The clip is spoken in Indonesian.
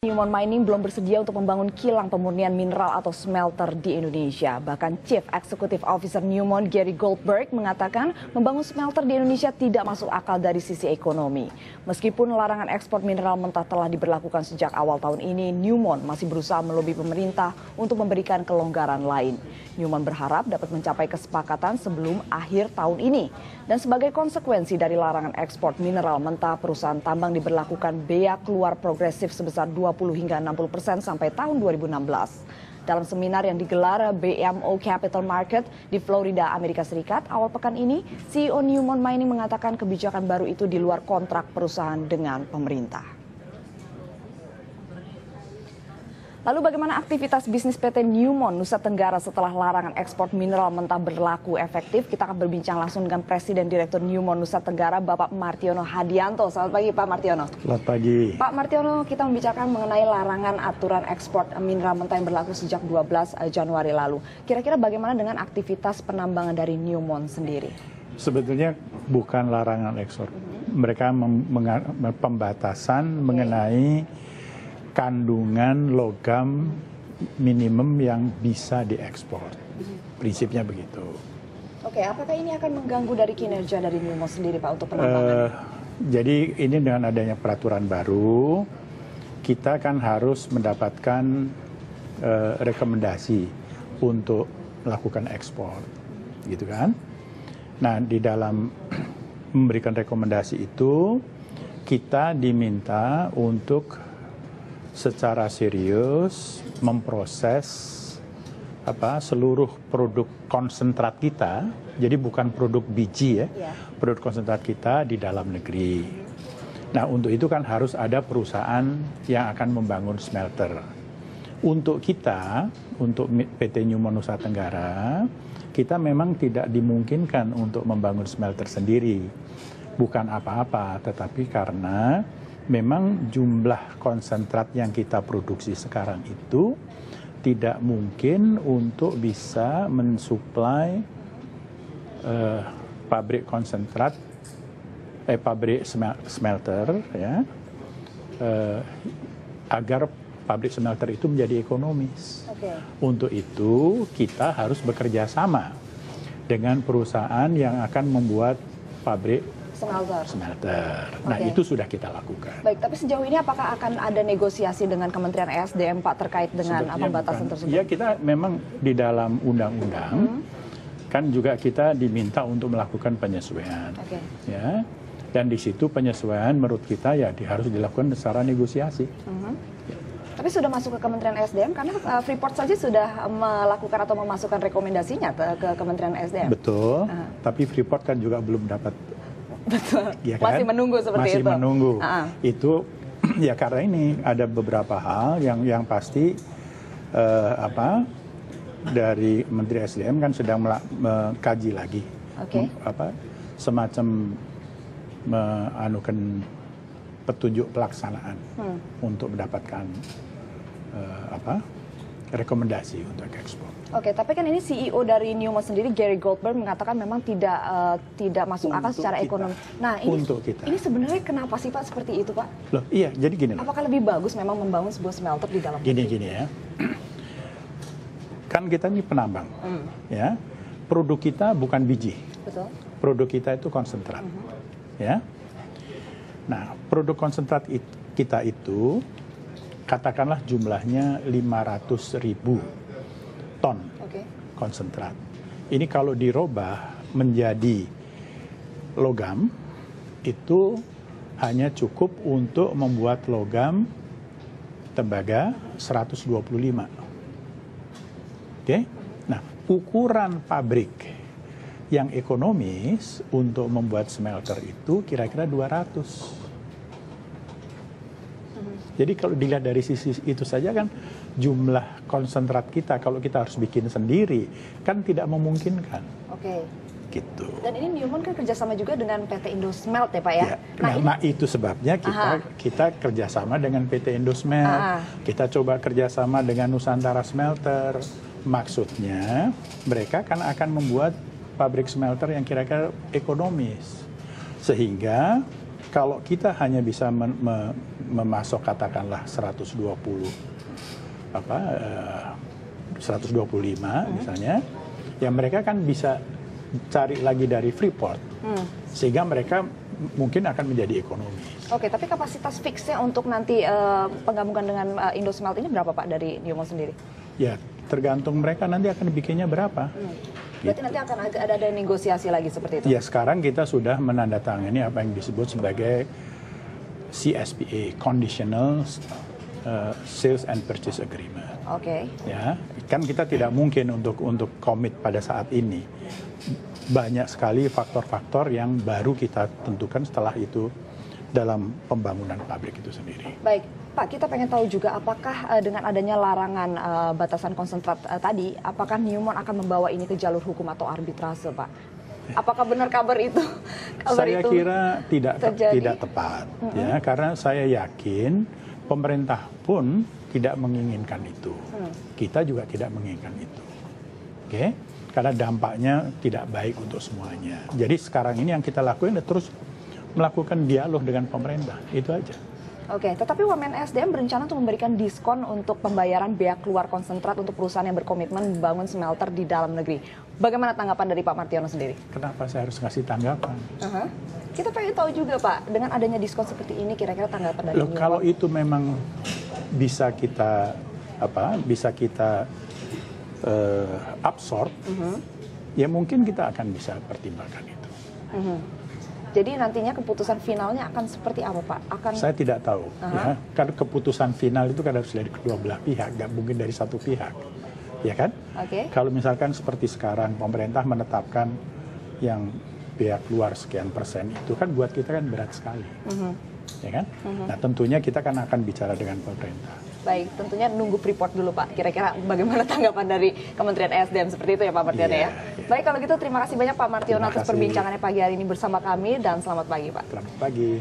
Newmont Mining belum bersedia untuk membangun kilang pemurnian mineral atau smelter di Indonesia. Bahkan Chief Executive Officer Newmont, Gary Goldberg, mengatakan membangun smelter di Indonesia tidak masuk akal dari sisi ekonomi. Meskipun larangan ekspor mineral mentah telah diberlakukan sejak awal tahun ini, Newmont masih berusaha melobi pemerintah untuk memberikan kelonggaran lain. Newmont berharap dapat mencapai kesepakatan sebelum akhir tahun ini. Dan sebagai konsekuensi dari larangan ekspor mineral mentah, perusahaan tambang diberlakukan bea keluar progresif sebesar 20 hingga 60% sampai tahun 2016. Dalam seminar yang digelar BMO Capital Market di Florida, Amerika Serikat, awal pekan ini, CEO Newmont Mining mengatakan kebijakan baru itu di luar kontrak perusahaan dengan pemerintah. Lalu bagaimana aktivitas bisnis PT Newmont Nusa Tenggara setelah larangan ekspor mineral mentah berlaku efektif? Kita akan berbincang langsung dengan Presiden Direktur Newmont Nusa Tenggara, Bapak Martiono Hadianto. Selamat pagi, Pak Martiono. Selamat pagi. Pak Martiono, kita membicarakan mengenai larangan aturan ekspor mineral mentah yang berlaku sejak 12 Januari lalu. Kira-kira bagaimana dengan aktivitas penambangan dari Newmont sendiri? Sebetulnya bukan larangan ekspor. Mereka pembatasan mengenai kandungan logam minimum yang bisa diekspor. Prinsipnya begitu. Oke, apakah ini akan mengganggu dari kinerja dari Newmont sendiri, Pak, untuk penambangan? Jadi ini dengan adanya peraturan baru, kita kan harus mendapatkan rekomendasi untuk melakukan ekspor, gitu kan? Nah, di dalam memberikan rekomendasi itu, kita diminta untuk secara serius memproses seluruh produk konsentrat kita, jadi bukan produk biji ya, produk konsentrat kita di dalam negeri. Nah, untuk itu kan harus ada perusahaan yang akan membangun smelter. Untuk kita, untuk PT Newmont Nusa Tenggara, kita memang tidak dimungkinkan untuk membangun smelter sendiri. Bukan apa-apa, tetapi karena memang jumlah konsentrat yang kita produksi sekarang itu tidak mungkin untuk bisa mensuplai pabrik konsentrat, pabrik smelter, ya, agar pabrik smelter itu menjadi ekonomis. Untuk itu kita harus bekerja sama dengan perusahaan yang akan membuat pabrik smelter. Nah, itu sudah kita lakukan. Baik, tapi sejauh ini apakah akan ada negosiasi dengan Kementerian ESDM, Pak, terkait dengan pembatasan tersebut? Ya, kita memang di dalam undang-undang kan juga kita diminta untuk melakukan penyesuaian. Ya. Dan di situ penyesuaian menurut kita ya harus dilakukan secara negosiasi. Tapi sudah masuk ke Kementerian ESDM karena Freeport saja sudah melakukan atau memasukkan rekomendasinya ke Kementerian ESDM. Betul, tapi Freeport kan juga belum dapat. Betul. Ya kan? Masih menunggu seperti itu. Masih menunggu. Itu ya karena ini ada beberapa hal yang pasti dari Menteri SDM kan sedang mengkaji lagi. Semacam menganukan petunjuk pelaksanaan untuk mendapatkan rekomendasi untuk ekspor. Oke, tapi kan ini CEO dari Newmont sendiri, Gary Goldberg, mengatakan memang tidak masuk akal secara ekonomi. Nah, ini sebenarnya kenapa sih, Pak, seperti itu, Pak? Loh, iya, jadi gini loh. Apakah lebih bagus memang membangun sebuah smelter di dalam negeri? Gini ya. Kan kita ini penambang. Ya. Produk kita bukan biji. Betul. Produk kita itu konsentrat. Ya. Nah, produk konsentrat kita itu katakanlah jumlahnya 500.000 ton konsentrat. Ini kalau dirubah menjadi logam, itu hanya cukup untuk membuat logam tembaga 125. Oke? Nah, ukuran pabrik yang ekonomis untuk membuat smelter itu kira-kira 200. Jadi kalau dilihat dari sisi itu saja kan jumlah konsentrat kita kalau kita harus bikin sendiri kan tidak memungkinkan. Gitu. Dan ini Newmont kan kerjasama juga dengan PT Indosmelt ya, Pak ya? Nah, itu sebabnya kita kerjasama dengan PT Indosmelt. Kita coba kerjasama dengan Nusantara Smelter. Maksudnya mereka kan akan membuat pabrik smelter yang kira-kira ekonomis. Sehingga kalau kita hanya bisa memasok katakanlah 125 misalnya, ya mereka kan bisa cari lagi dari Freeport, sehingga mereka mungkin akan menjadi ekonomis. Oke, tapi kapasitas fixnya untuk nanti penggabungan dengan Indosmelt ini berapa Pak dari Newmont sendiri? Ya, tergantung mereka nanti akan bikinnya berapa. Berarti nanti akan ada negosiasi lagi seperti itu? Ya, sekarang kita sudah menandatangani apa yang disebut sebagai CSPA, Conditional Sales and Purchase Agreement. Oke. Ya, kan kita tidak mungkin untuk komit pada saat ini. Banyak sekali faktor-faktor yang baru kita tentukan setelah itu dalam pembangunan pabrik itu sendiri. Baik, Pak, kita pengen tahu juga apakah dengan adanya larangan batasan konsentrat tadi, apakah Newmont akan membawa ini ke jalur hukum atau arbitrase, Pak? Apakah benar kabar itu? Saya kira tidak tepat, ya, karena saya yakin pemerintah pun tidak menginginkan itu. Kita juga tidak menginginkan itu. Oke? Karena dampaknya tidak baik untuk semuanya. Jadi sekarang ini yang kita lakukan terus melakukan dialog dengan pemerintah, itu aja. Oke, tetapi Wamen SDM berencana untuk memberikan diskon untuk pembayaran biaya keluar konsentrat untuk perusahaan yang berkomitmen membangun smelter di dalam negeri. Bagaimana tanggapan dari Pak Martiono sendiri? Kenapa saya harus ngasih tanggapan? Kita pengen tahu juga Pak, dengan adanya diskon seperti ini kira-kira tanggapan dari Newmont? Kalau itu memang bisa kita absorb, ya mungkin kita akan bisa pertimbangkan itu. Jadi nantinya keputusan finalnya akan seperti apa Pak? Saya tidak tahu. Ya. Karena keputusan final itu kan harus dari kedua belah pihak, nggak mungkin dari satu pihak, ya kan? Kalau misalkan seperti sekarang pemerintah menetapkan yang biaya keluar sekian persen, itu kan buat kita kan berat sekali, ya kan? Nah tentunya kita kan akan bicara dengan pemerintah. Baik, tentunya nunggu Freeport dulu Pak. Kira-kira bagaimana tanggapan dari Kementerian ESDM seperti itu ya Pak Martiono ya? Baik, kalau gitu terima kasih banyak Pak Martiono atas perbincangannya pagi hari ini bersama kami dan selamat pagi Pak. Selamat pagi.